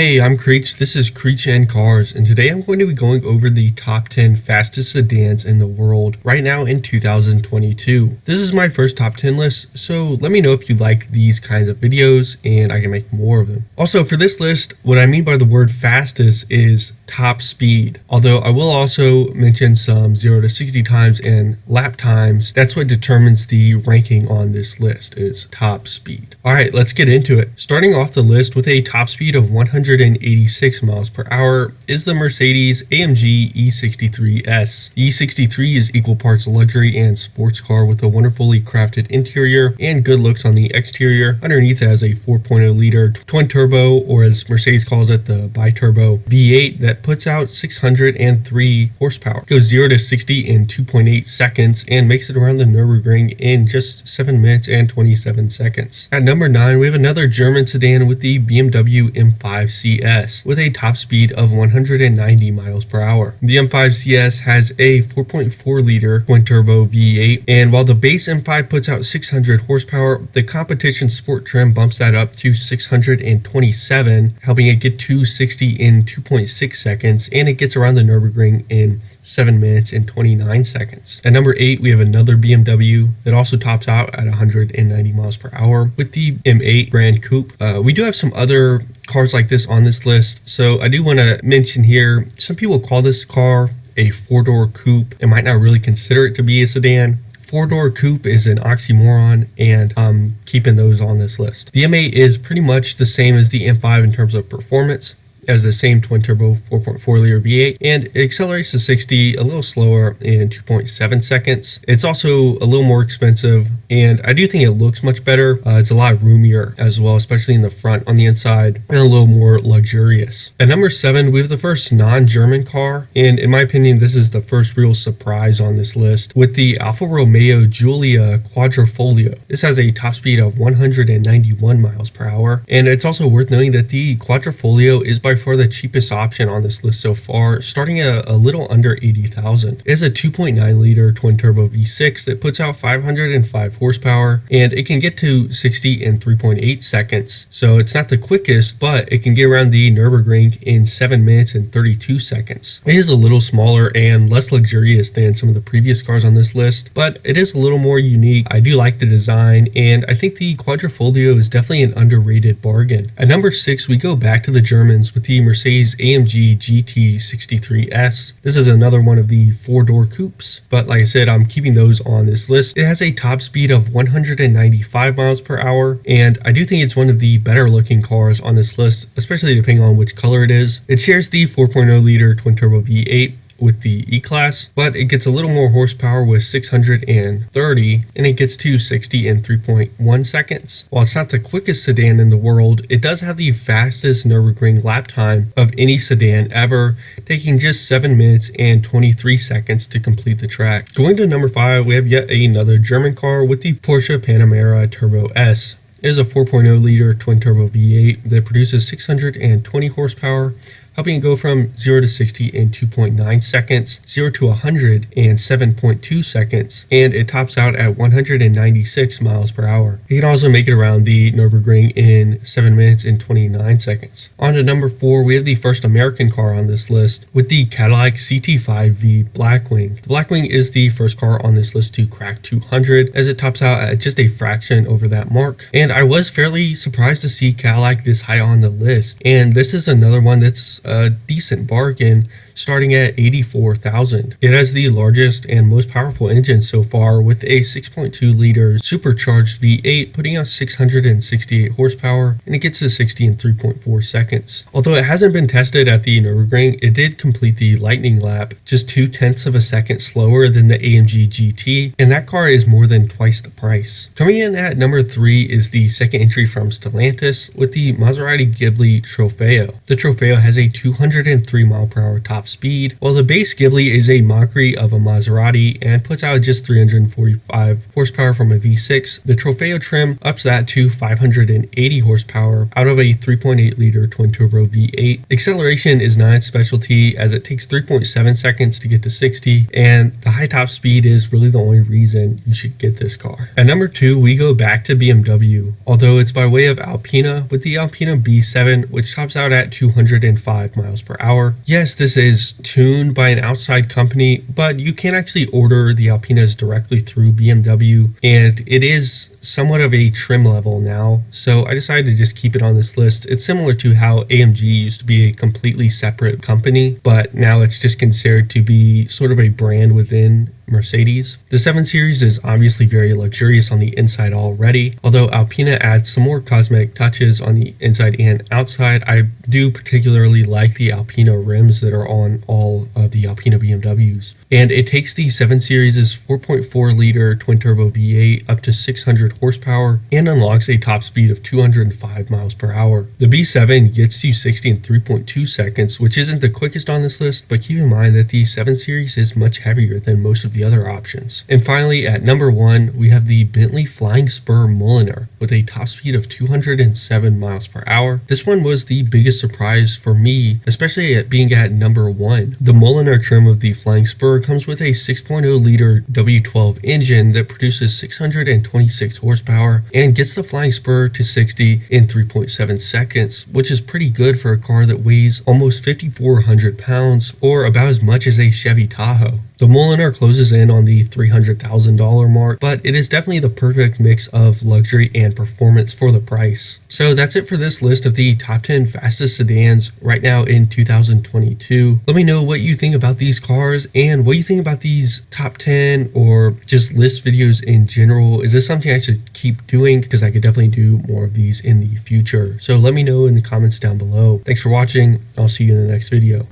Hey, I'm Creech. This is Creech and Cars, and today I'm going to be going over the top 10 fastest sedans in the world right now in 2022. This is my first top 10 list, so let me know if you like these kinds of videos and I can make more of them. Also, for this list, what I mean by the word fastest is top speed, although I will also mention some 0 to 60 times and lap times. That's what determines the ranking on this list is top speed. Alright, let's get into it. Starting off the list with a top speed of 186 miles per hour is the Mercedes-AMG E63S. The E63 is equal parts luxury and sports car with a wonderfully crafted interior and good looks on the exterior. Underneath it has a 4.0 liter twin turbo, or as Mercedes calls it, the bi-turbo V8 that puts out 603 horsepower. It goes 0 to 60 in 2.8 seconds and makes it around the Nürburgring in just 7 minutes and 27 seconds. At number 9, we have another German sedan with the BMW M5 CS with a top speed of 190 miles per hour. The M5 CS has a 4.4 liter twin turbo V8, and while the base M5 puts out 600 horsepower, the competition sport trim bumps that up to 627, helping it get to 60 in 2.6 seconds, and it gets around the Nürburgring in 7 minutes and 29 seconds. At number 8, we have another BMW that also tops out at 190 miles per hour with the M8 Grand Coupe. We do have some other cars like this on this list, so I do want to mention here, some people call this car a four-door coupe and might not really consider it to be a sedan. Four-door coupe is an oxymoron, and I'm keeping those on this list. The M8 is pretty much the same as the M5 in terms of performance, as the same twin turbo 4.4 liter V8, and it accelerates to 60 a little slower in 2.7 seconds. It's also a little more expensive, and I do think it looks much better. It's a lot roomier as well, especially in the front. On the inside, and a little more luxurious. At number 7, we have the first non-German car, and in my opinion, this is the first real surprise on this list with the Alfa Romeo Giulia Quadrifoglio. This has a top speed of 191 miles per hour, and it's also worth noting that the Quadrifoglio is by far the cheapest option on this list so far, starting at a little under 80,000. It is a 2.9 liter twin turbo V6 that puts out 505 horsepower, and it can get to 60 in 3.8 seconds. So it's not the quickest, but it can get around the Nürburgring in 7 minutes and 32 seconds. It is a little smaller and less luxurious than some of the previous cars on this list, but it is a little more unique. I do like the design, and I think the Quadrifoglio is definitely an underrated bargain. At number 6, we go back to the Germans with the Mercedes-AMG GT63S. This is another one of the four-door coupes, but like I said, I'm keeping those on this list. It has a top speed of 195 miles per hour, and I do think it's one of the better looking cars on this list, especially depending on which color it is. It shares the 4.0 liter twin turbo V8 with the E-Class, but it gets a little more horsepower with 630, and it gets to 60 in 3.1 seconds. While it's not the quickest sedan in the world, it does have the fastest Nürburgring lap time of any sedan ever, taking just 7 minutes and 23 seconds to complete the track. Going to number 5, we have yet another German car with the Porsche Panamera Turbo S. It is a 4.0 liter twin turbo V8 that produces 620 horsepower, helping it go from 0 to 60 in 2.9 seconds, 0 to 100 in 7.2 seconds, and it tops out at 196 miles per hour. You can also make it around the Nürburgring in 7 minutes and 29 seconds. On to number 4, we have the first American car on this list with the Cadillac CT5V Blackwing. The Blackwing is the first car on this list to crack 200, as it tops out at just a fraction over that mark. And I was fairly surprised to see Cadillac this high on the list, and this is another one that's a decent bargain, starting at 84,000. It has the largest and most powerful engine so far with a 6.2 liter supercharged V8 putting out 668 horsepower, and it gets to 60 in 3.4 seconds. Although it hasn't been tested at the Nürburgring, it did complete the lightning lap just 0.2 of a second slower than the AMG GT, and that car is more than twice the price. Coming in at number 3 is the second entry from Stellantis with the Maserati Ghibli Trofeo. The Trofeo has a 203 mile per hour top speed, while the base Ghibli is a mockery of a Maserati and puts out just 345 horsepower from a V6. The Trofeo trim ups that to 580 horsepower out of a 3.8 liter twin turbo V8. Acceleration is not its specialty, as it takes 3.7 seconds to get to 60, and the high top speed is really the only reason you should get this car. At number 2, we go back to BMW BMW, although it's by way of Alpina with the Alpina B7, which tops out at 205 miles per hour. Yes, this is tuned by an outside company, but you can actually order the Alpinas directly through BMW, and it is somewhat of a trim level now, so I decided to just keep it on this list. It's similar to how AMG used to be a completely separate company, but now it's just considered to be sort of a brand within Mercedes. The 7 Series is obviously very luxurious on the inside already, although Alpina adds some more cosmetic touches on the inside and outside. I do particularly like the Alpina rims that are on all of the Alpina BMWs. And it takes the 7 Series' 4.4 liter twin turbo V8 up to 600 horsepower and unlocks a top speed of 205 miles per hour. The B7 gets to 60 in 3.2 seconds, which isn't the quickest on this list, but keep in mind that the 7 Series is much heavier than most of the other options. And finally, at number 1, we have the Bentley Flying Spur Mulliner with a top speed of 207 miles per hour. This one was the biggest surprise for me, especially at being at number 1. The Mulliner trim of the Flying Spur comes with a 6.0 liter W12 engine that produces 626 horsepower and gets the Flying Spur to 60 in 3.7 seconds, which is pretty good for a car that weighs almost 5,400 pounds, or about as much as a Chevy Tahoe. The Mulliner closes in on the $300,000 mark, but it is definitely the perfect mix of luxury and performance for the price. So that's it for this list of the top 10 fastest sedans right now in 2022. Let me know what you think about these cars and what you think about these top 10 or just list videos in general. Is this something I should keep doing? Because I could definitely do more of these in the future. So let me know in the comments down below. Thanks for watching. I'll see you in the next video.